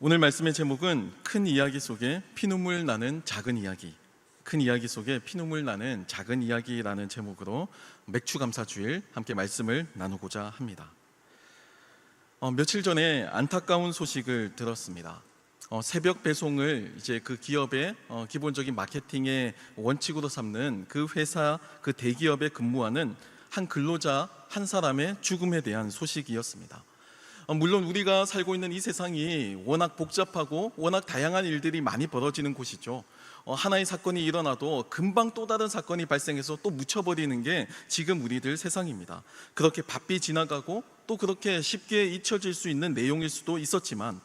오늘 말씀의 제목은 큰 이야기 속에 피눈물 나는 작은 이야기, 큰 이야기 속에 피눈물 나는 작은 이야기라는 제목으로 맥추감사주일 함께 말씀을 나누고자 합니다. 며칠 전에 안타까운 소식을 들었습니다. 새벽 배송을 이제 그 기업의 기본적인 마케팅의 원칙으로 삼는 그 회사, 그 대기업에 근무하는 한 근로자 한 사람의 죽음에 대한 소식이었습니다. 물론 우리가 살고 있는 이 세상이 워낙 복잡하고 워낙 다양한 일들이 많이 벌어지는 곳이죠. 하나의 사건이 일어나도 금방 또 다른 사건이 발생해서 또 묻혀버리는 게 지금 우리들 세상입니다. 그렇게 바삐 지나가고 또 그렇게 쉽게 잊혀질 수 있는 내용일 수도 있었지만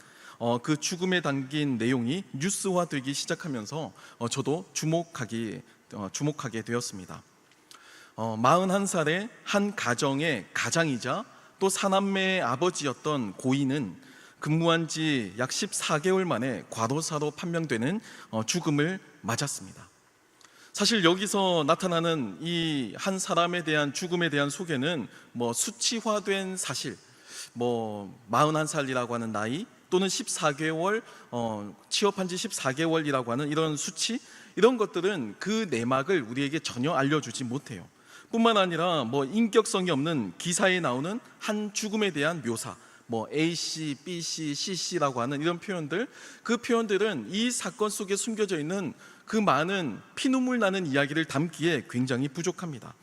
그 죽음에 담긴 내용이 뉴스화되기 시작하면서 저도 주목하게 되었습니다. 41살의 한 가정의 가장이자 또 사남매의 아버지였던 고인은 근무한 지 약 14개월 만에 과로사로 판명되는 죽음을 맞았습니다. 사실 여기서 나타나는 이 한 사람에 대한 죽음에 대한 소개는 수치화된 사실, 41살이라고 하는 나이 또는 14개월, 취업한 지 14개월이라고 하는 이런 수치, 이런 것들은 그 내막을 우리에게 전혀 알려주지 못해요. 뿐만 아니라 인격성이 없는 기사에 나오는 한 죽음에 대한 묘사, A씨, B씨, C씨라고 하는 이런 표현들, 그 표현들은 이 사건 속에 숨겨져 있는 그 많은 피눈물 나는 이야기를 담기에 굉장히 부족합니다.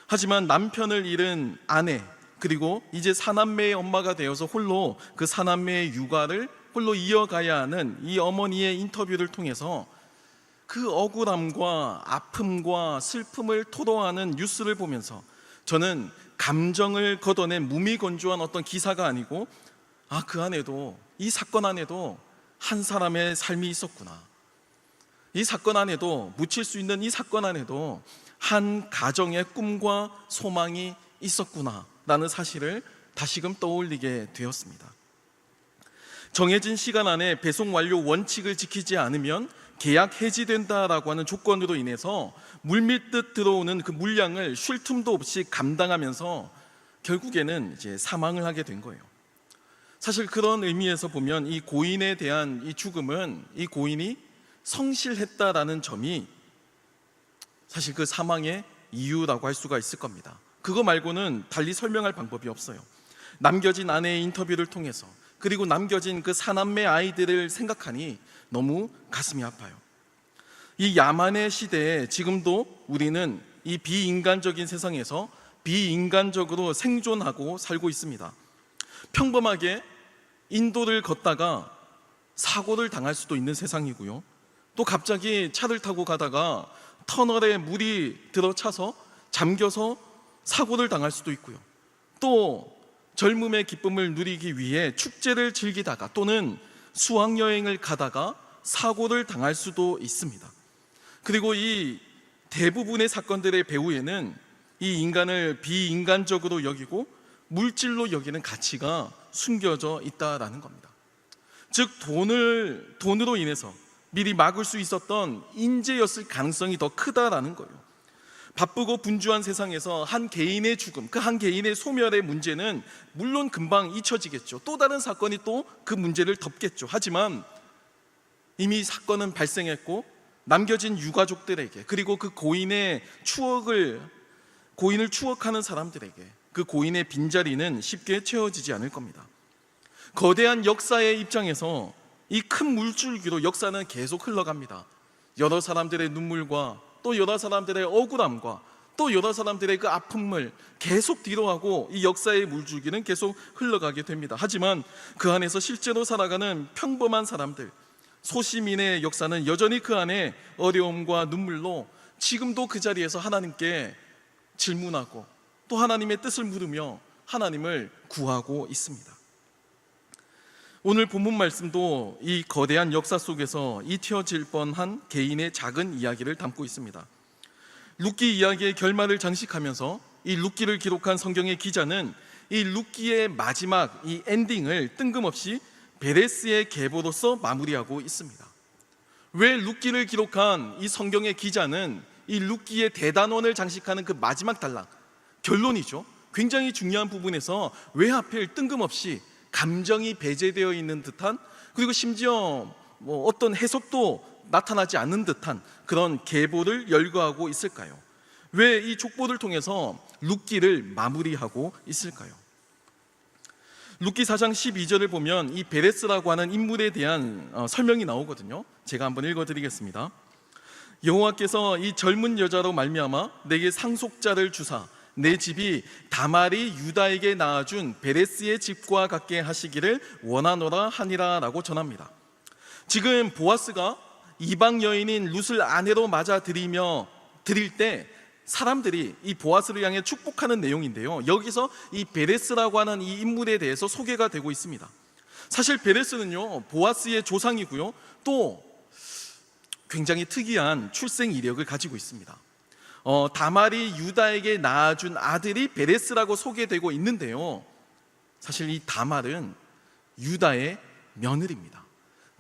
하지만 남편을 잃은 아내, 그리고 이제 사남매의 엄마가 되어서 홀로 그 사남매의 육아를 홀로 이어가야 하는 이 어머니의 인터뷰를 통해서 그 억울함과 아픔과 슬픔을 토로하는 뉴스를 보면서 저는 감정을 걷어낸 무미건조한 어떤 기사가 아니고 그 안에도, 이 사건 안에도 한 사람의 삶이 있었구나, 이 사건 안에도, 묻힐 수 있는 이 사건 안에도 한 가정의 꿈과 소망이 있었구나 라는 사실을 다시금 떠올리게 되었습니다. 정해진 시간 안에 배송 완료 원칙을 지키지 않으면 계약 해지된다라고 하는 조건으로 인해서 물밀듯 들어오는 그 물량을 쉴 틈도 없이 감당하면서 결국에는 이제 사망을 하게 된 거예요. 사실 그런 의미에서 보면 이 고인에 대한 이 죽음은 이 고인이 성실했다라는 점이 사실 그 사망의 이유라고 할 수가 있을 겁니다. 그거 말고는 달리 설명할 방법이 없어요. 남겨진 아내의 인터뷰를 통해서, 그리고 남겨진 그 사남매 아이들을 생각하니 너무 가슴이 아파요. 이 야만의 시대에 지금도 우리는 이 비인간적인 세상에서 비인간적으로 생존하고 살고 있습니다. 평범하게 인도를 걷다가 사고를 당할 수도 있는 세상이고요, 또 갑자기 차를 타고 가다가 터널에 물이 들어차서 잠겨서 사고를 당할 수도 있고요, 또 젊음의 기쁨을 누리기 위해 축제를 즐기다가 또는 수학여행을 가다가 사고를 당할 수도 있습니다. 그리고 이 대부분의 사건들의 배후에는 이 인간을 비인간적으로 여기고 물질로 여기는 가치가 숨겨져 있다라는 겁니다. 즉 돈으로 인해서 미리 막을 수 있었던 인재였을 가능성이 더 크다라는 거예요. 바쁘고 분주한 세상에서 한 개인의 죽음, 그 한 개인의 소멸의 문제는 물론 금방 잊혀지겠죠. 또 다른 사건이 또 그 문제를 덮겠죠. 하지만 이미 사건은 발생했고 남겨진 유가족들에게, 그리고 그 고인을 추억하는 사람들에게 그 고인의 빈자리는 쉽게 채워지지 않을 겁니다. 거대한 역사의 입장에서 이 큰 물줄기로 역사는 계속 흘러갑니다. 여러 사람들의 눈물과 또 여러 사람들의 억울함과 또 여러 사람들의 그 아픔을 계속 뒤로하고 이 역사의 물줄기는 계속 흘러가게 됩니다. 하지만 그 안에서 실제로 살아가는 평범한 사람들, 소시민의 역사는 여전히 그 안에 어려움과 눈물로 지금도 그 자리에서 하나님께 질문하고 또 하나님의 뜻을 물으며 하나님을 구하고 있습니다. 오늘 본문 말씀도 이 거대한 역사 속에서 잊혀질 뻔한 개인의 작은 이야기를 담고 있습니다. 룻기 이야기의 결말을 장식하면서 이 룻기를 기록한 성경의 기자는 이 룻기의 마지막 이 엔딩을 뜬금없이 베레스의 계보로서 마무리하고 있습니다. 왜 룻기를 기록한 이 성경의 기자는 이 룻기의 대단원을 장식하는 그 마지막 단락, 결론이죠, 굉장히 중요한 부분에서 왜 하필 뜬금없이 감정이 배제되어 있는 듯한, 그리고 심지어 뭐 어떤 해석도 나타나지 않는 듯한 그런 계보를 열거하고 있을까요? 왜 이 족보를 통해서 룻기를 마무리하고 있을까요? 룻기 4장 12절을 보면 이 베레스라고 하는 인물에 대한 설명이 나오거든요. 제가 한번 읽어드리겠습니다. 여호와께서 이 젊은 여자로 말미암아 내게 상속자를 주사 내 집이 다말이 유다에게 낳아준 베레스의 집과 같게 하시기를 원하노라 하니라 라고 전합니다. 지금 보아스가 이방 여인인 룻을 아내로 맞아 드릴 때 사람들이 이 보아스를 향해 축복하는 내용인데요, 여기서 이 베레스라고 하는 이 인물에 대해서 소개가 되고 있습니다. 사실 베레스는요 보아스의 조상이고요, 또 굉장히 특이한 출생 이력을 가지고 있습니다. 다말이 유다에게 낳아준 아들이 베레스라고 소개되고 있는데요, 사실 이 다말은 유다의 며느리입니다.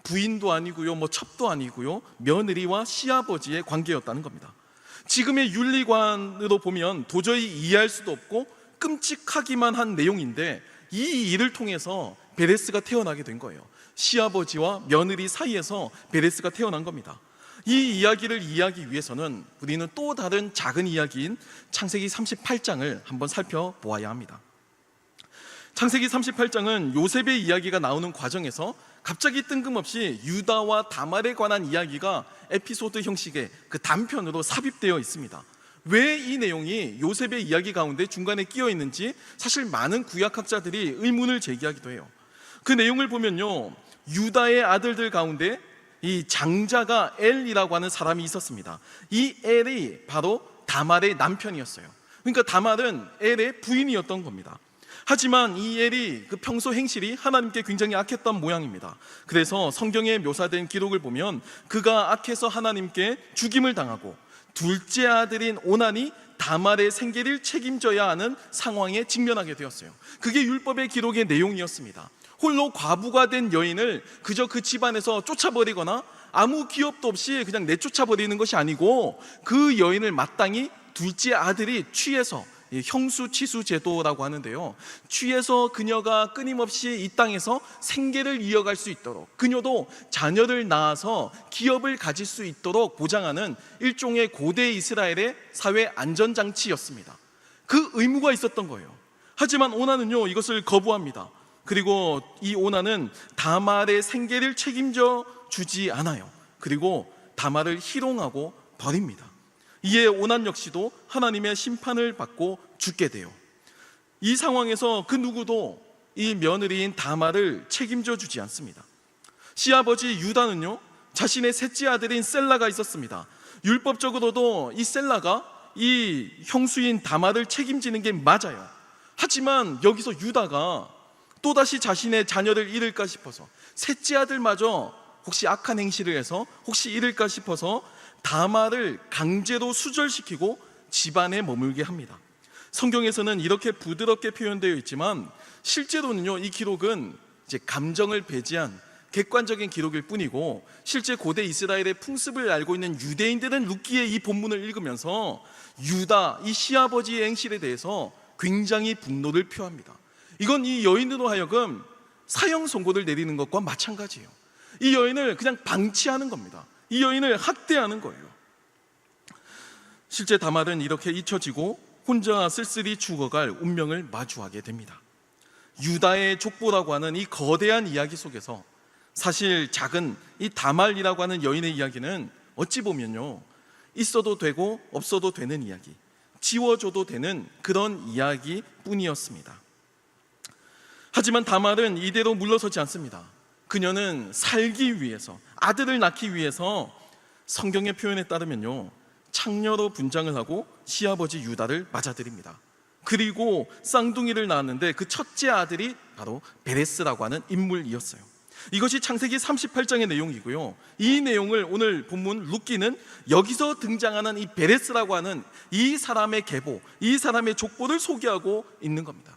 부인도 아니고요, 뭐 첩도 아니고요, 며느리와 시아버지의 관계였다는 겁니다. 지금의 윤리관으로 보면 도저히 이해할 수도 없고 끔찍하기만 한 내용인데, 이 일을 통해서 베레스가 태어나게 된 거예요. 시아버지와 며느리 사이에서 베레스가 태어난 겁니다. 이 이야기를 이해하기 위해서는 우리는 또 다른 작은 이야기인 창세기 38장을 한번 살펴보아야 합니다. 창세기 38장은 요셉의 이야기가 나오는 과정에서 갑자기 뜬금없이 유다와 다말에 관한 이야기가 에피소드 형식의 그 단편으로 삽입되어 있습니다. 왜 이 내용이 요셉의 이야기 가운데 중간에 끼어 있는지 사실 많은 구약학자들이 의문을 제기하기도 해요. 그 내용을 보면요, 유다의 아들들 가운데 이 장자가 엘이라고 하는 사람이 있었습니다. 이 엘이 바로 다말의 남편이었어요. 그러니까 다말은 엘의 부인이었던 겁니다. 하지만 이 엘이 그 평소 행실이 하나님께 굉장히 악했던 모양입니다. 그래서 성경에 묘사된 기록을 보면 그가 악해서 하나님께 죽임을 당하고 둘째 아들인 오난이 다말의 생계를 책임져야 하는 상황에 직면하게 되었어요. 그게 율법의 기록의 내용이었습니다. 홀로 과부가 된 여인을 그저 그 집안에서 쫓아버리거나 아무 기업도 없이 그냥 내쫓아버리는 것이 아니고, 그 여인을 마땅히 둘째 아들이 취해서, 형수치수 제도라고 하는데요, 취해서 그녀가 끊임없이 이 땅에서 생계를 이어갈 수 있도록, 그녀도 자녀를 낳아서 기업을 가질 수 있도록 보장하는 일종의 고대 이스라엘의 사회 안전장치였습니다. 그 의무가 있었던 거예요. 하지만 오난은요 이것을 거부합니다. 그리고 이 오난은 다말의 생계를 책임져 주지 않아요. 그리고 다말을 희롱하고 버립니다. 이에 오난 역시도 하나님의 심판을 받고 죽게 돼요. 이 상황에서 그 누구도 이 며느리인 다말을 책임져 주지 않습니다. 시아버지 유다는요 자신의 셋째 아들인 셀라가 있었습니다. 율법적으로도 이 셀라가 이 형수인 다말을 책임지는 게 맞아요. 하지만 여기서 유다가 또다시 자신의 자녀를 잃을까 싶어서, 셋째 아들마저 혹시 악한 행실을 해서 혹시 잃을까 싶어서 다말을 강제로 수절시키고 집안에 머물게 합니다. 성경에서는 이렇게 부드럽게 표현되어 있지만 실제로는요 이 기록은 이제 감정을 배제한 객관적인 기록일 뿐이고, 실제 고대 이스라엘의 풍습을 알고 있는 유대인들은 룻기의 이 본문을 읽으면서 유다 이 시아버지의 행실에 대해서 굉장히 분노를 표합니다. 이건 이 여인으로 하여금 사형 선고를 내리는 것과 마찬가지예요. 이 여인을 그냥 방치하는 겁니다. 이 여인을 학대하는 거예요. 실제 다말은 이렇게 잊혀지고 혼자 쓸쓸히 죽어갈 운명을 마주하게 됩니다. 유다의 족보라고 하는 이 거대한 이야기 속에서 사실 작은 이 다말이라고 하는 여인의 이야기는 어찌 보면요 있어도 되고 없어도 되는 이야기, 지워줘도 되는 그런 이야기뿐이었습니다. 하지만 다말은 이대로 물러서지 않습니다. 그녀는 살기 위해서, 아들을 낳기 위해서 성경의 표현에 따르면요 창녀로 분장을 하고 시아버지 유다를 맞아들입니다. 그리고 쌍둥이를 낳았는데 그 첫째 아들이 바로 베레스라고 하는 인물이었어요. 이것이 창세기 38장의 내용이고요, 이 내용을 오늘 본문 룻기는 여기서 등장하는 이 베레스라고 하는 이 사람의 계보, 이 사람의 족보를 소개하고 있는 겁니다.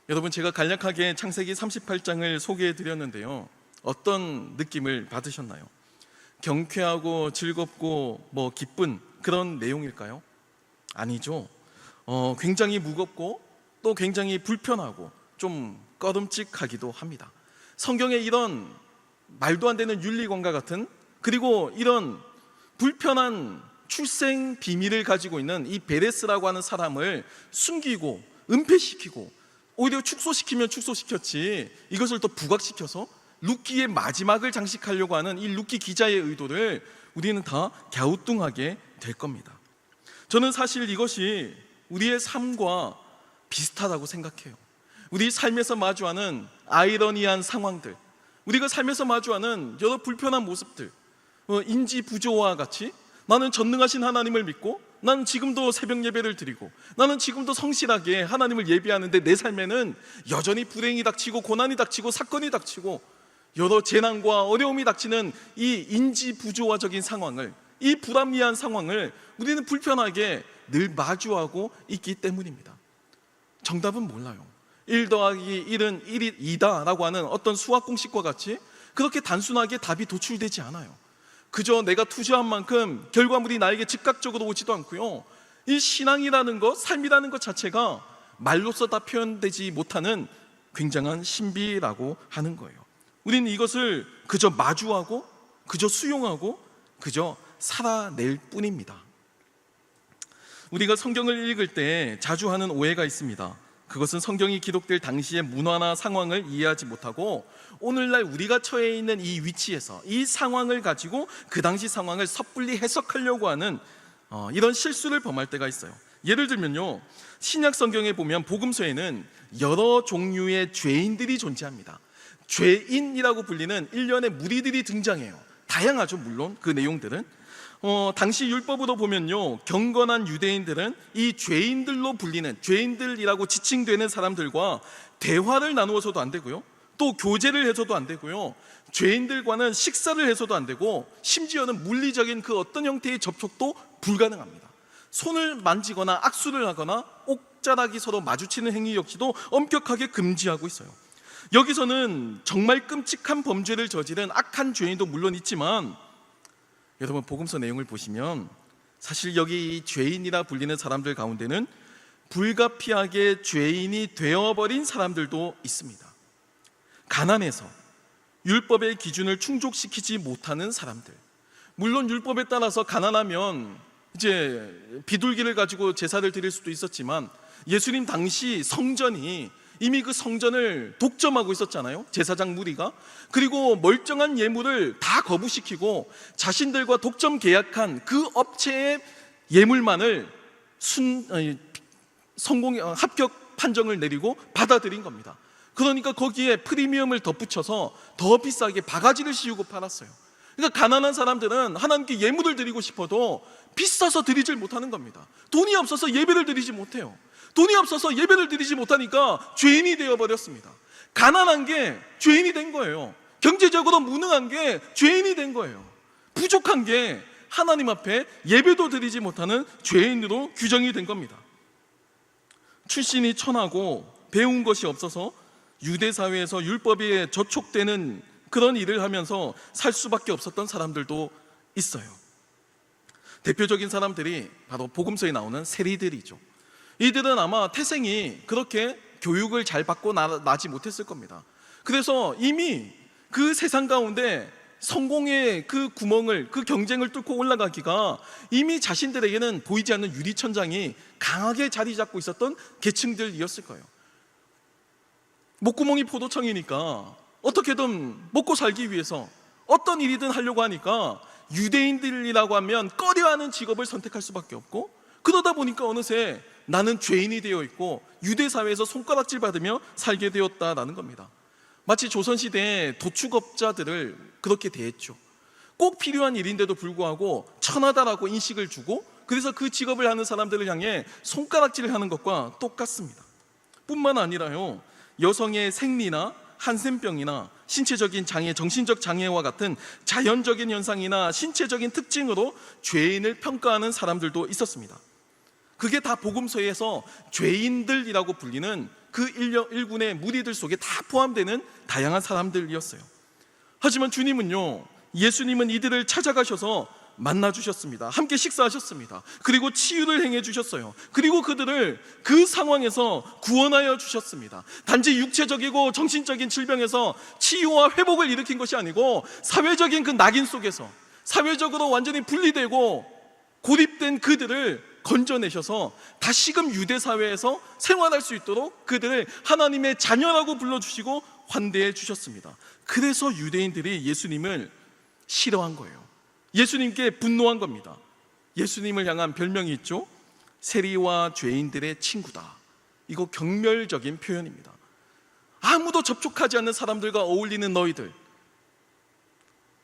여러분, 제가 간략하게 창세기 38장을 소개해 드렸는데요, 어떤 느낌을 받으셨나요? 경쾌하고 즐겁고 뭐 기쁜 그런 내용일까요? 아니죠. 굉장히 무겁고 또 굉장히 불편하고 좀 꺼름직하기도 합니다. 성경에 이런 말도 안 되는 윤리관과 같은, 그리고 이런 불편한 출생 비밀을 가지고 있는 이 베레스라고 하는 사람을 숨기고 은폐시키고 오히려 축소시키면 축소시켰지 이것을 또 부각시켜서 룻기의 마지막을 장식하려고 하는 이 룻기 기자의 의도를 우리는 다 갸우뚱하게 될 겁니다. 저는 사실 이것이 우리의 삶과 비슷하다고 생각해요. 우리 삶에서 마주하는 아이러니한 상황들, 우리가 삶에서 마주하는 여러 불편한 모습들, 인지 부조와 같이 나는 전능하신 하나님을 믿고 나는 지금도 새벽 예배를 드리고 나는 지금도 성실하게 하나님을 예배하는데 내 삶에는 여전히 불행이 닥치고 고난이 닥치고 사건이 닥치고 여러 재난과 어려움이 닥치는 이 인지 부조화적인 상황을, 이 불합리한 상황을 우리는 불편하게 늘 마주하고 있기 때문입니다. 정답은 몰라요. 1 더하기 1은 1이 2다 라고 하는 어떤 수학 공식과 같이 그렇게 단순하게 답이 도출되지 않아요. 그저 내가 투자한 만큼 결과물이 나에게 즉각적으로 오지도 않고요, 이 신앙이라는 것, 삶이라는 것 자체가 말로써 다 표현되지 못하는 굉장한 신비라고 하는 거예요. 우리는 이것을 그저 마주하고 그저 수용하고 그저 살아낼 뿐입니다. 우리가 성경을 읽을 때 자주 하는 오해가 있습니다. 그것은 성경이 기록될 당시의 문화나 상황을 이해하지 못하고 오늘날 우리가 처해 있는 이 위치에서 이 상황을 가지고 그 당시 상황을 섣불리 해석하려고 하는 이런 실수를 범할 때가 있어요. 예를 들면요, 신약 성경에 보면 복음서에는 여러 종류의 죄인들이 존재합니다. 죄인이라고 불리는 일련의 무리들이 등장해요. 다양하죠, 물론 그 내용들은. 당시 율법으로 보면요, 경건한 유대인들은 이 죄인들로 불리는, 죄인들이라고 지칭되는 사람들과 대화를 나누어서도 안 되고요, 또 교제를 해서도 안 되고요, 죄인들과는 식사를 해서도 안 되고, 심지어는 물리적인 그 어떤 형태의 접촉도 불가능합니다. 손을 만지거나 악수를 하거나 옥자락이 서로 마주치는 행위 역시도 엄격하게 금지하고 있어요. 여기서는 정말 끔찍한 범죄를 저지른 악한 죄인도 물론 있지만, 여러분 복음서 내용을 보시면 사실 여기 이 죄인이라 불리는 사람들 가운데는 불가피하게 죄인이 되어버린 사람들도 있습니다. 가난해서 율법의 기준을 충족시키지 못하는 사람들, 물론 율법에 따라서 가난하면 이제 비둘기를 가지고 제사를 드릴 수도 있었지만 예수님 당시 성전이 이미 그 성전을 독점하고 있었잖아요, 제사장 무리가. 그리고 멀쩡한 예물을 다 거부시키고 자신들과 독점 계약한 그 업체의 예물만을 합격 판정을 내리고 받아들인 겁니다. 그러니까 거기에 프리미엄을 덧붙여서 더 비싸게 바가지를 씌우고 팔았어요. 그러니까 가난한 사람들은 하나님께 예물을 드리고 싶어도 비싸서 드리질 못하는 겁니다. 돈이 없어서 예배를 드리지 못해요. 돈이 없어서 예배를 드리지 못하니까 죄인이 되어버렸습니다. 가난한 게 죄인이 된 거예요. 경제적으로 무능한 게 죄인이 된 거예요. 부족한 게 하나님 앞에 예배도 드리지 못하는 죄인으로 규정이 된 겁니다. 출신이 천하고 배운 것이 없어서 유대 사회에서 율법에 저촉되는 그런 일을 하면서 살 수밖에 없었던 사람들도 있어요. 대표적인 사람들이 바로 복음서에 나오는 세리들이죠. 이들은 아마 태생이 그렇게 교육을 잘 받고 나지 못했을 겁니다. 그래서 이미 그 세상 가운데 성공의 그 구멍을, 그 경쟁을 뚫고 올라가기가 이미 자신들에게는 보이지 않는 유리천장이 강하게 자리 잡고 있었던 계층들이었을 거예요. 목구멍이 포도청이니까 어떻게든 먹고 살기 위해서 어떤 일이든 하려고 하니까 유대인들이라고 하면 꺼려하는 직업을 선택할 수밖에 없고, 그러다 보니까 어느새 나는 죄인이 되어 있고 유대 사회에서 손가락질 받으며 살게 되었다라는 겁니다. 마치 조선시대의 도축업자들을 그렇게 대했죠. 꼭 필요한 일인데도 불구하고 천하다라고 인식을 주고, 그래서 그 직업을 하는 사람들을 향해 손가락질을 하는 것과 똑같습니다. 뿐만 아니라요, 여성의 생리나 한센병이나 신체적인 장애, 정신적 장애와 같은 자연적인 현상이나 신체적인 특징으로 죄인을 평가하는 사람들도 있었습니다. 그게 다 복음서에서 죄인들이라고 불리는 그 일군의 무리들 속에 다 포함되는 다양한 사람들이었어요. 하지만 주님은요, 예수님은 이들을 찾아가셔서 만나 주셨습니다. 함께 식사하셨습니다. 그리고 치유를 행해 주셨어요. 그리고 그들을 그 상황에서 구원하여 주셨습니다. 단지 육체적이고 정신적인 질병에서 치유와 회복을 일으킨 것이 아니고 사회적인 그 낙인 속에서 사회적으로 완전히 분리되고 고립된 그들을 건져내셔서 다시금 유대 사회에서 생활할 수 있도록 그들을 하나님의 자녀라고 불러주시고 환대해 주셨습니다. 그래서 유대인들이 예수님을 싫어한 거예요. 예수님께 분노한 겁니다. 예수님을 향한 별명이 있죠. 세리와 죄인들의 친구다. 이거 경멸적인 표현입니다. 아무도 접촉하지 않는 사람들과 어울리는 너희들,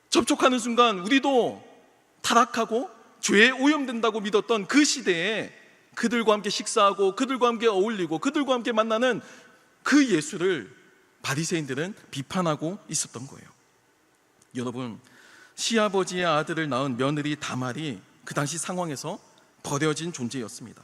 접촉하는 순간 우리도 타락하고 죄에 오염된다고 믿었던 그 시대에 그들과 함께 식사하고 그들과 함께 어울리고 그들과 함께 만나는 그 예수를 바리새인들은 비판하고 있었던 거예요. 여러분, 시아버지의 아들을 낳은 며느리 다말이 그 당시 상황에서 버려진 존재였습니다.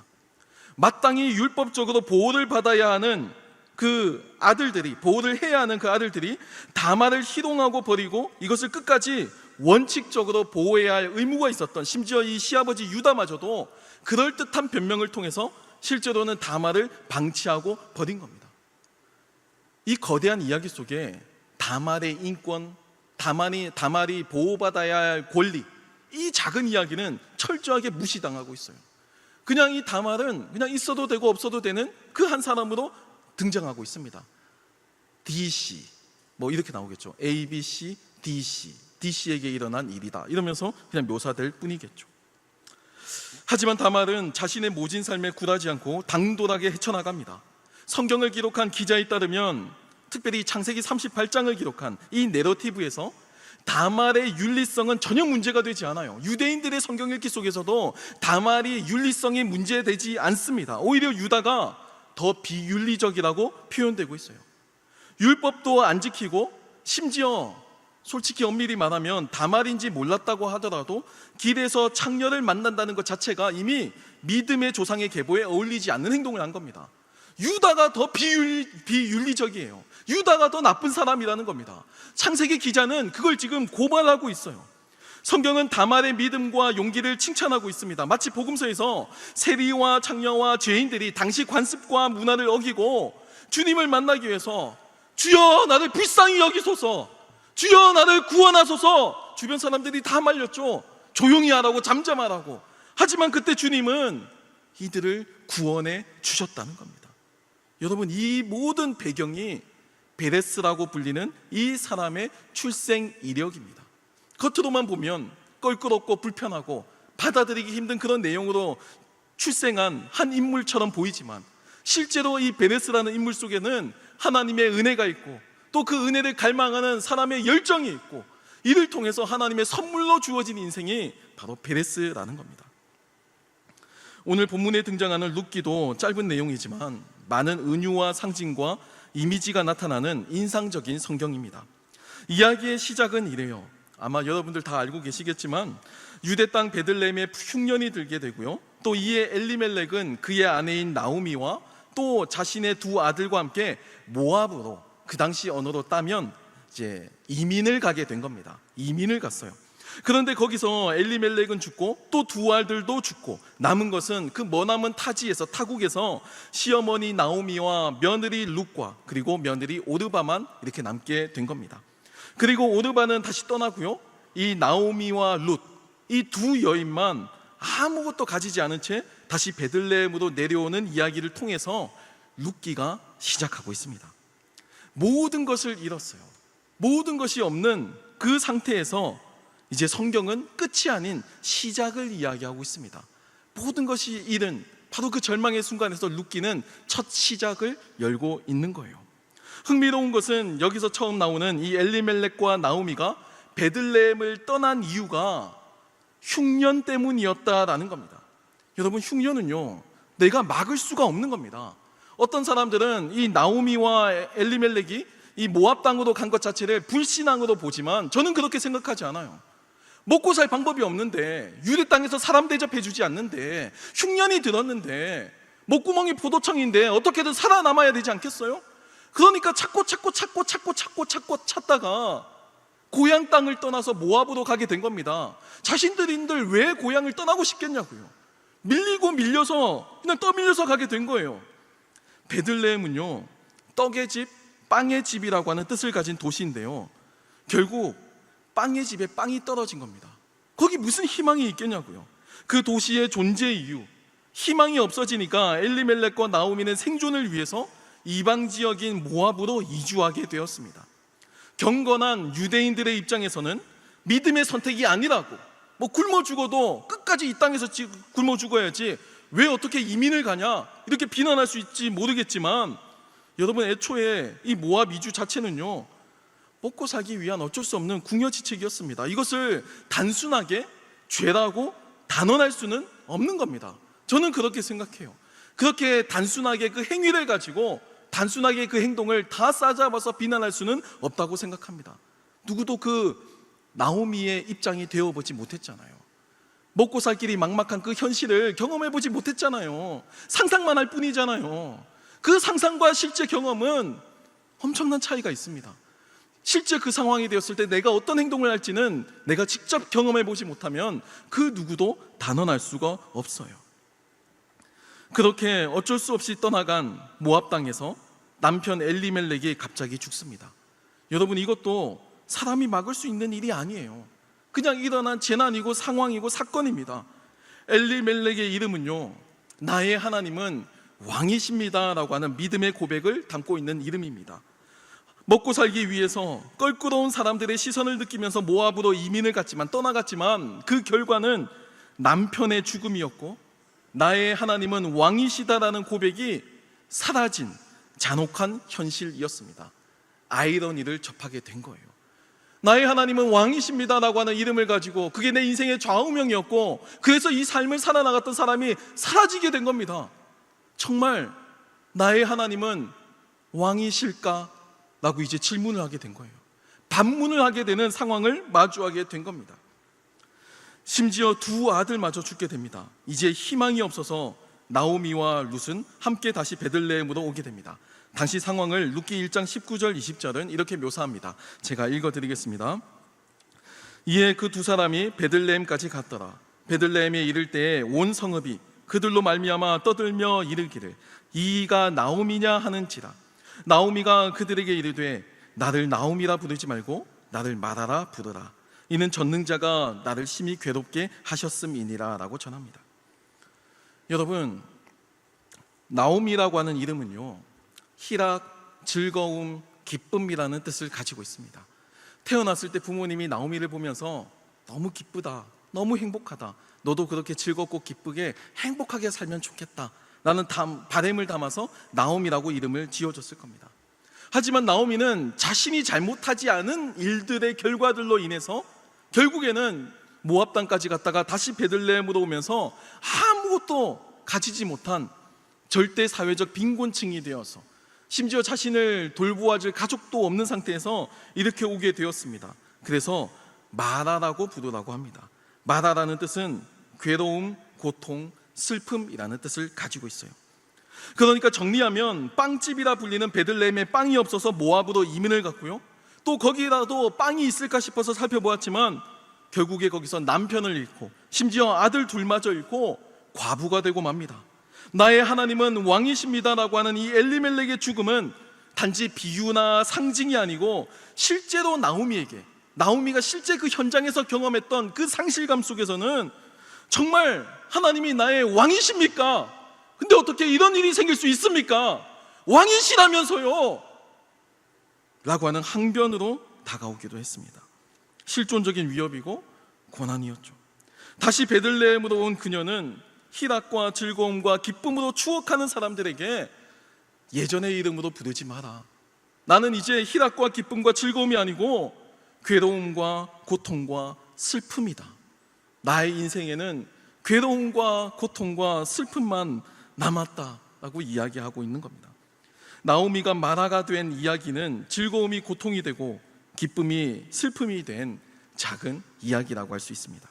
마땅히 율법적으로 보호를 받아야 하는 그 아들들이, 보호를 해야 하는 그 아들들이 다말을 희롱하고 버리고 이것을 끝까지 원칙적으로 보호해야 할 의무가 있었던, 심지어 이 시아버지 유다마저도 그럴듯한 변명을 통해서 실제로는 다말을 방치하고 버린 겁니다. 이 거대한 이야기 속에 다말의 인권, 다말이 보호받아야 할 권리, 이 작은 이야기는 철저하게 무시당하고 있어요. 그냥 이 다말은 그냥 있어도 되고 없어도 되는 그 한 사람으로 등장하고 있습니다. DC 뭐 이렇게 나오겠죠. ABC, DC, DC에게 일어난 일이다 이러면서 그냥 묘사될 뿐이겠죠. 하지만 다말은 자신의 모진 삶에 굴하지 않고 당돌하게 헤쳐나갑니다. 성경을 기록한 기자에 따르면, 특별히 창세기 38장을 기록한 이 내러티브에서 다말의 윤리성은 전혀 문제가 되지 않아요. 유대인들의 성경 읽기 속에서도 다말이 윤리성이 문제되지 않습니다. 오히려 유다가 더 비윤리적이라고 표현되고 있어요. 율법도 안 지키고, 심지어 솔직히 엄밀히 말하면 다말인지 몰랐다고 하더라도 길에서 창녀를 만난다는 것 자체가 이미 믿음의 조상의 계보에 어울리지 않는 행동을 한 겁니다. 유다가 더 비윤리적이에요. 유다가 더 나쁜 사람이라는 겁니다. 창세기 기자는 그걸 지금 고발하고 있어요. 성경은 다말의 믿음과 용기를 칭찬하고 있습니다. 마치 복음서에서 세리와 창녀와 죄인들이 당시 관습과 문화를 어기고 주님을 만나기 위해서 주여 나를 불쌍히 여기소서, 주여 나를 구원하소서, 주변 사람들이 다 말렸죠. 조용히 하라고, 잠잠하라고. 하지만 그때 주님은 이들을 구원해 주셨다는 겁니다. 여러분, 이 모든 배경이 베레스라고 불리는 이 사람의 출생 이력입니다. 겉으로만 보면 껄끄럽고 불편하고 받아들이기 힘든 그런 내용으로 출생한 한 인물처럼 보이지만, 실제로 이 베레스라는 인물 속에는 하나님의 은혜가 있고 또 그 은혜를 갈망하는 사람의 열정이 있고, 이를 통해서 하나님의 선물로 주어진 인생이 바로 베레스라는 겁니다. 오늘 본문에 등장하는 룻기도 짧은 내용이지만 많은 은유와 상징과 이미지가 나타나는 인상적인 성경입니다. 이야기의 시작은 이래요. 아마 여러분들 다 알고 계시겠지만 유대 땅 베들레헴에 흉년이 들게 되고요, 또 이에 엘리멜렉은 그의 아내인 나오미와 또 자신의 두 아들과 함께 모압으로, 그 당시 언어로 따면 이제 이민을 가게 된 겁니다. 이민을 갔어요. 그런데 거기서 엘리멜렉은 죽고 또 두 아들도 죽고 남은 것은 그 머나먼 타국에서 시어머니 나오미와 며느리 룻과 그리고 며느리 오르바만 이렇게 남게 된 겁니다. 그리고 오르바는 다시 떠나고요, 이 나오미와 룻, 이 두 여인만 아무것도 가지지 않은 채 다시 베들레헴으로 내려오는 이야기를 통해서 룻기가 시작하고 있습니다. 모든 것을 잃었어요. 모든 것이 없는 그 상태에서 이제 성경은 끝이 아닌 시작을 이야기하고 있습니다. 모든 것이 잃은 바로 그 절망의 순간에서 룻기는 첫 시작을 열고 있는 거예요. 흥미로운 것은 여기서 처음 나오는 이 엘리멜렉과 나오미가 베들레헴을 떠난 이유가 흉년 때문이었다라는 겁니다. 여러분, 흉년은요, 내가 막을 수가 없는 겁니다. 어떤 사람들은 이 나오미와 엘리멜렉이 이 모압 땅으로 간 것 자체를 불신앙으로 보지만 저는 그렇게 생각하지 않아요. 먹고 살 방법이 없는데, 유대 땅에서 사람 대접해 주지 않는데, 흉년이 들었는데, 목구멍이 포도청인데 어떻게든 살아남아야 되지 않겠어요? 그러니까 찾다가 고향 땅을 떠나서 모압으로 가게 된 겁니다. 자신들인들 왜 고향을 떠나고 싶겠냐고요. 밀리고 밀려서 그냥 떠밀려서 가게 된 거예요. 베들레헴은요, 떡의 집, 빵의 집이라고 하는 뜻을 가진 도시인데요, 결국 빵의 집에 빵이 떨어진 겁니다. 거기 무슨 희망이 있겠냐고요. 그 도시의 존재 이유, 희망이 없어지니까 엘리멜렉과 나오미는 생존을 위해서 이방 지역인 모압으로 이주하게 되었습니다. 경건한 유대인들의 입장에서는 믿음의 선택이 아니라고, 굶어 죽어도 끝까지 이 땅에서 굶어 죽어야지 왜 어떻게 이민을 가냐, 이렇게 비난할 수 있지 모르겠지만, 여러분, 애초에 이 모압 이주 자체는요, 먹고 살기 위한 어쩔 수 없는 궁여지책이었습니다. 이것을 단순하게 죄라고 단언할 수는 없는 겁니다. 저는 그렇게 생각해요. 그렇게 단순하게 그 행위를 가지고 단순하게 그 행동을 다 싸잡아서 비난할 수는 없다고 생각합니다. 누구도 그 나오미의 입장이 되어보지 못했잖아요. 먹고 살 길이 막막한 그 현실을 경험해보지 못했잖아요. 상상만 할 뿐이잖아요. 그 상상과 실제 경험은 엄청난 차이가 있습니다. 실제 그 상황이 되었을 때 내가 어떤 행동을 할지는 내가 직접 경험해보지 못하면 그 누구도 단언할 수가 없어요. 그렇게 어쩔 수 없이 떠나간 모압 땅에서 남편 엘리멜렉이 갑자기 죽습니다. 여러분, 이것도 사람이 막을 수 있는 일이 아니에요. 그냥 일어난 재난이고 상황이고 사건입니다. 엘리멜렉의 이름은요, 나의 하나님은 왕이십니다 라고 하는 믿음의 고백을 담고 있는 이름입니다. 먹고 살기 위해서 껄끄러운 사람들의 시선을 느끼면서 모압으로 이민을 갔지만, 떠나갔지만 그 결과는 남편의 죽음이었고, 나의 하나님은 왕이시다라는 고백이 사라진 잔혹한 현실이었습니다. 아이러니를 접하게 된 거예요. 나의 하나님은 왕이십니다라고 하는 이름을 가지고 그게 내 인생의 좌우명이었고, 그래서 이 삶을 살아나갔던 사람이 사라지게 된 겁니다. 정말 나의 하나님은 왕이실까? 라고 이제 질문을 하게 된 거예요. 반문을 하게 되는 상황을 마주하게 된 겁니다. 심지어 두 아들마저 죽게 됩니다. 이제 희망이 없어서 나오미와 룻은 함께 다시 베들레헴으로 오게 됩니다. 당시 상황을 룻기 1장 19절 20절은 이렇게 묘사합니다. 제가 읽어드리겠습니다. 이에 그 두 사람이 베들레헴까지 갔더라. 베들레헴에 이를 때에 온 성읍이 그들로 말미암아 떠들며 이르기를 이가 나오미냐 하는지라. 나오미가 그들에게 이르되 나를 나오미라 부르지 말고 나를 마라라 부르라. 이는 전능자가 나를 심히 괴롭게 하셨음이니라 라고 전합니다. 여러분, 나오미라고 하는 이름은요, 희락, 즐거움, 기쁨이라는 뜻을 가지고 있습니다. 태어났을 때 부모님이 나오미를 보면서 너무 기쁘다, 너무 행복하다, 너도 그렇게 즐겁고 기쁘게 행복하게 살면 좋겠다 라는 바람을 담아서 나오미라고 이름을 지어줬을 겁니다. 하지만 나오미는 자신이 잘못하지 않은 일들의 결과들로 인해서 결국에는 모압 땅까지 갔다가 다시 베들레헴으로 오면서 아무것도 가지지 못한 절대 사회적 빈곤층이 되어서, 심지어 자신을 돌보아줄 가족도 없는 상태에서 이렇게 오게 되었습니다. 그래서 마라라고 부르라고 합니다. 마라라는 뜻은 괴로움, 고통, 슬픔이라는 뜻을 가지고 있어요. 그러니까 정리하면 빵집이라 불리는 베들레헴에 빵이 없어서 모압으로 이민을 갔고요, 또 거기라도 빵이 있을까 싶어서 살펴보았지만 결국에 거기서 남편을 잃고 심지어 아들 둘마저 잃고 과부가 되고 맙니다. 나의 하나님은 왕이십니다라고 하는 이 엘리멜렉의 죽음은 단지 비유나 상징이 아니고 실제로 나오미가 실제 그 현장에서 경험했던 그 상실감 속에서는 정말 하나님이 나의 왕이십니까? 근데 어떻게 이런 일이 생길 수 있습니까? 왕이시라면서요 라고 하는 항변으로 다가오기도 했습니다. 실존적인 위협이고 고난이었죠. 다시 베들레헴으로 온 그녀는 희락과 즐거움과 기쁨으로 추억하는 사람들에게 예전의 이름으로 부르지 마라. 나는 이제 희락과 기쁨과 즐거움이 아니고 괴로움과 고통과 슬픔이다. 나의 인생에는 괴로움과 고통과 슬픔만 남았다라고 이야기하고 있는 겁니다. 나오미가 마라가 된 이야기는 즐거움이 고통이 되고 기쁨이 슬픔이 된 작은 이야기라고 할 수 있습니다.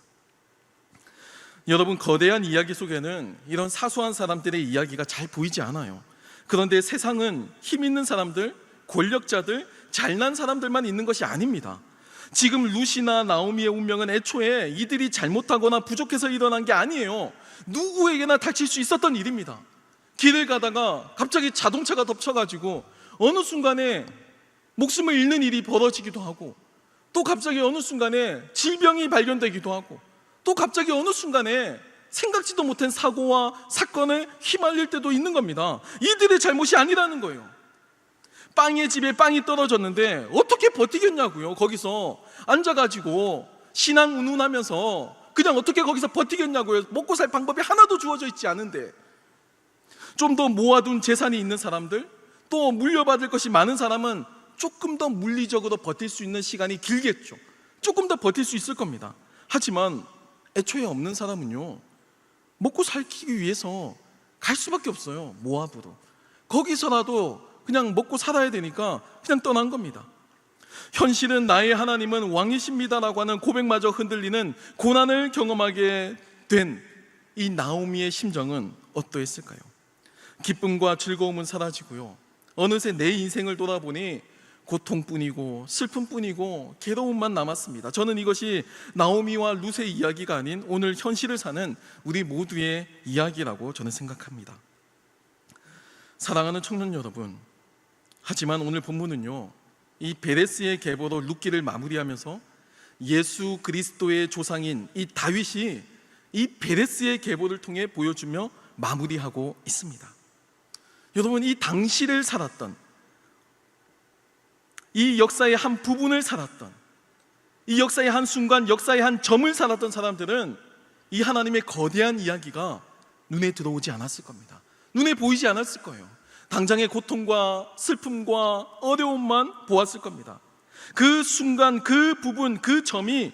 여러분, 거대한 이야기 속에는 이런 사소한 사람들의 이야기가 잘 보이지 않아요. 그런데 세상은 힘 있는 사람들, 권력자들, 잘난 사람들만 있는 것이 아닙니다. 지금 루시나 나오미의 운명은 애초에 이들이 잘못하거나 부족해서 일어난 게 아니에요. 누구에게나 닥칠 수 있었던 일입니다. 길을 가다가 갑자기 자동차가 덮쳐가지고 어느 순간에 목숨을 잃는 일이 벌어지기도 하고, 또 갑자기 어느 순간에 질병이 발견되기도 하고, 또 갑자기 어느 순간에 생각지도 못한 사고와 사건에 휘말릴 때도 있는 겁니다. 이들의 잘못이 아니라는 거예요. 빵의 집에 빵이 떨어졌는데 어떻게 버티겠냐고요. 거기서 앉아가지고 신앙 운운하면서 그냥 어떻게 거기서 버티겠냐고요. 먹고 살 방법이 하나도 주어져 있지 않은데. 좀 더 모아둔 재산이 있는 사람들, 또 물려받을 것이 많은 사람은 조금 더 물리적으로 버틸 수 있는 시간이 길겠죠. 조금 더 버틸 수 있을 겁니다. 하지만 애초에 없는 사람은요, 먹고 살기 위해서 갈 수밖에 없어요. 모압으로. 거기서라도 그냥 먹고 살아야 되니까 그냥 떠난 겁니다. 현실은 나의 하나님은 왕이십니다라고 하는 고백마저 흔들리는 고난을 경험하게 된 이 나오미의 심정은 어떠했을까요? 기쁨과 즐거움은 사라지고요, 어느새 내 인생을 돌아보니 고통뿐이고 슬픔뿐이고 괴로움만 남았습니다. 저는 이것이 나오미와 룻의 이야기가 아닌 오늘 현실을 사는 우리 모두의 이야기라고 저는 생각합니다. 사랑하는 청년 여러분, 하지만 오늘 본문은요, 이 베레스의 계보로 룻기를 마무리하면서 예수 그리스도의 조상인 이 다윗이 이 베레스의 계보를 통해 보여주며 마무리하고 있습니다. 여러분, 이 당시를 살았던, 이 역사의 한 부분을 살았던, 이 역사의 한 순간, 역사의 한 점을 살았던 사람들은 이 하나님의 거대한 이야기가 눈에 들어오지 않았을 겁니다. 눈에 보이지 않았을 거예요. 당장의 고통과 슬픔과 어려움만 보았을 겁니다. 그 순간, 그 부분, 그 점이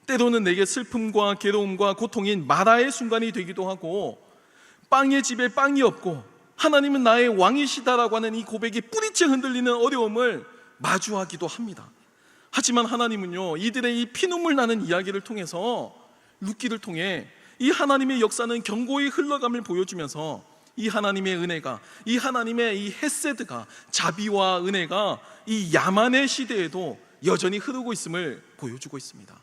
때로는 내게 슬픔과 괴로움과 고통인 마라의 순간이 되기도 하고, 빵의 집에 빵이 없고 하나님은 나의 왕이시다라고 하는 이 고백이 뿌리째 흔들리는 어려움을 마주하기도 합니다. 하지만 하나님은요, 이들의 이 피눈물 나는 이야기를 통해서, 룻기를 통해 이 하나님의 역사는 견고히 흘러감을 보여주면서 이 하나님의 은혜가, 이 하나님의 이 헤세드가, 자비와 은혜가 이 야만의 시대에도 여전히 흐르고 있음을 보여주고 있습니다.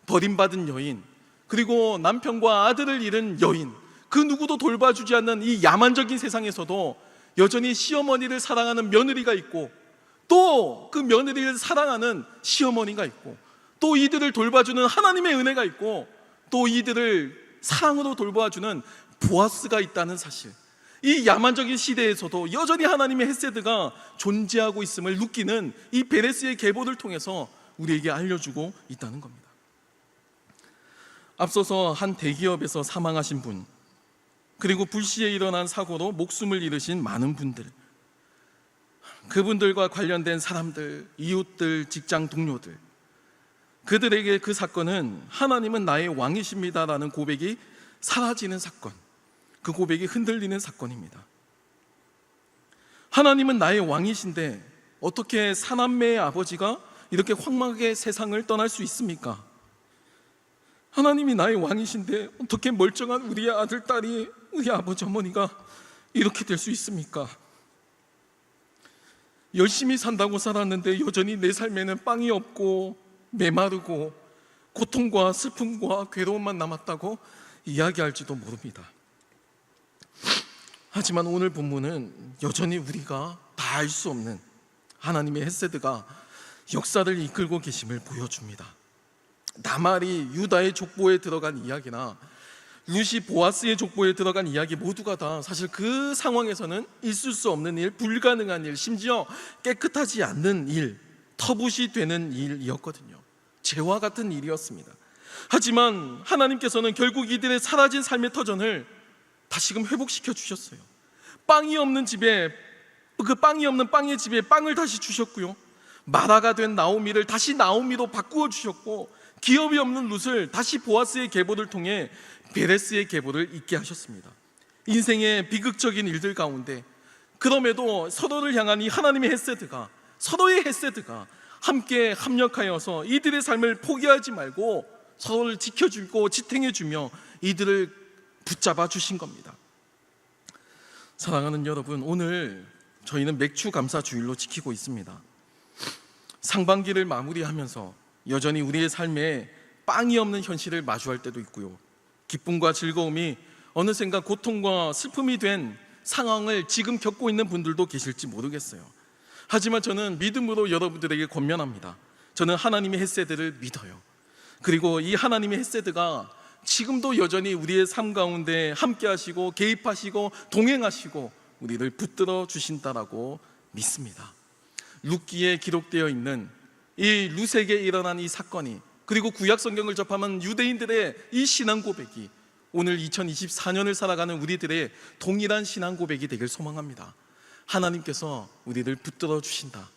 버림받은 여인, 그리고 남편과 아들을 잃은 여인, 그 누구도 돌봐주지 않는 이 야만적인 세상에서도 여전히 시어머니를 사랑하는 며느리가 있고, 또 그 며느리를 사랑하는 시어머니가 있고, 또 이들을 돌봐주는 하나님의 은혜가 있고, 또 이들을 사랑으로 돌봐주는 보아스가 있다는 사실, 이 야만적인 시대에서도 여전히 하나님의 헤세드가 존재하고 있음을 룻기는 이 베레스의 계보를 통해서 우리에게 알려주고 있다는 겁니다. 앞서서 한 대기업에서 사망하신 분, 그리고 불시에 일어난 사고로 목숨을 잃으신 많은 분들, 그분들과 관련된 사람들, 이웃들, 직장 동료들, 그들에게 그 사건은 하나님은 나의 왕이십니다라는 고백이 사라지는 사건, 그 고백이 흔들리는 사건입니다. 하나님은 나의 왕이신데 어떻게 사남매의 아버지가 이렇게 황망하게 세상을 떠날 수 있습니까? 하나님이 나의 왕이신데 어떻게 멀쩡한 우리의 아들, 딸이, 우리 아버지, 어머니가 이렇게 될 수 있습니까? 열심히 산다고 살았는데 여전히 내 삶에는 빵이 없고 메마르고 고통과 슬픔과 괴로움만 남았다고 이야기할지도 모릅니다. 하지만 오늘 본문은 여전히 우리가 다 알 수 없는 하나님의 헤세드가 역사를 이끌고 계심을 보여줍니다. 나말이 유다의 족보에 들어간 이야기나 룻이 보아스의 족보에 들어간 이야기 모두가 다 사실 그 상황에서는 있을 수 없는 일, 불가능한 일, 심지어 깨끗하지 않는 일, 터붓이 되는 일이었거든요. 죄와 같은 일이었습니다. 하지만 하나님께서는 결국 이들의 사라진 삶의 터전을 다시금 회복시켜 주셨어요. 빵이 없는 집에, 그 빵이 없는 빵의 집에 빵을 다시 주셨고요, 마라가 된 나오미를 다시 나오미로 바꾸어 주셨고, 기업이 없는 룻을 다시 보아스의 계보를 통해 베레스의 계보를 잇게 하셨습니다. 인생의 비극적인 일들 가운데 그럼에도 서로를 향한 이 하나님의 헤세드가, 서로의 헤세드가 함께 합력하여서 이들의 삶을 포기하지 말고 서로를 지켜주고 지탱해주며 이들을 붙잡아 주신 겁니다. 사랑하는 여러분, 오늘 저희는 맥주 감사 주일로 지키고 있습니다. 상반기를 마무리하면서 여전히 우리의 삶에 빵이 없는 현실을 마주할 때도 있고요. 기쁨과 즐거움이 어느샌가 고통과 슬픔이 된 상황을 지금 겪고 있는 분들도 계실지 모르겠어요. 하지만 저는 믿음으로 여러분들에게 권면합니다. 저는 하나님의 헤세드를 믿어요. 그리고 이 하나님의 헤세드가 지금도 여전히 우리의 삶 가운데 함께 하시고 개입하시고 동행하시고 우리를 붙들어 주신다라고 믿습니다. 룻기에 기록되어 있는 이 룻에게 일어난 이 사건이, 그리고 구약 성경을 접하면 유대인들의 이 신앙 고백이 오늘 2024년을 살아가는 우리들의 동일한 신앙 고백이 되길 소망합니다. 하나님께서 우리를 붙들어 주신다,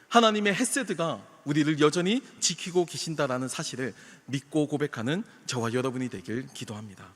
하나님의 헤세드가 우리를 여전히 지키고 계신다라는 사실을 믿고 고백하는 저와 여러분이 되길 기도합니다.